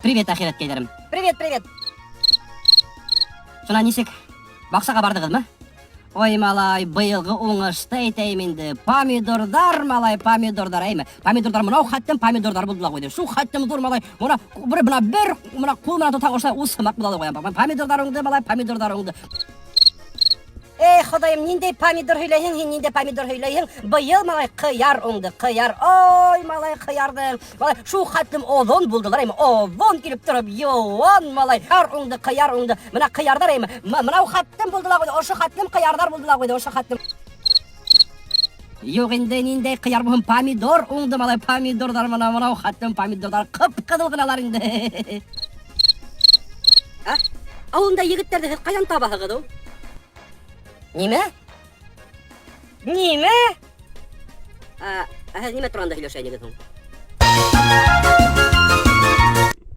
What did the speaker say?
Привет, ахирәткәйләрем. Привет, привет. Шуна нисек? Баксага бардыгызмы? Ой, малай, быелгы уңышты әйтәйем инде. Помидордар, малай, помидордар әйме. Помидордар мынау хәттем помидордар булдыла куйды. Шу хәттем зур, малай. Мына бер кул менән тота кушса усымак була куям. Помидордар уңды, малай, помидордар уңды. Эй, Ходаем, ниндәй помидор һөйләйһең, һин ниндәй помидор һөйләйһең? Быел, малай, кыяр уңды, кыяр. Ой, малай, кыярдың. Малай, шу хәтлем озон булдылар, әйме. Озон килеп торып, юан, малай. Кыяр уңды. Менә кыярдар, әйме. Менә хәтлем булдылар куйды. Ошы хәтлем кыярдар булдылар куйды. Ошы хәтлем. Юк инде ниндәй кыяр булһын, помидор уңды, малай, помидордар менә хәтлем помидордар кып-кызыл гыналар инде. Авылда егетләрне һез каян табаһыгыз ул? Нимә? Нимә? Һез нимә турында һөйләшәйнегез ул?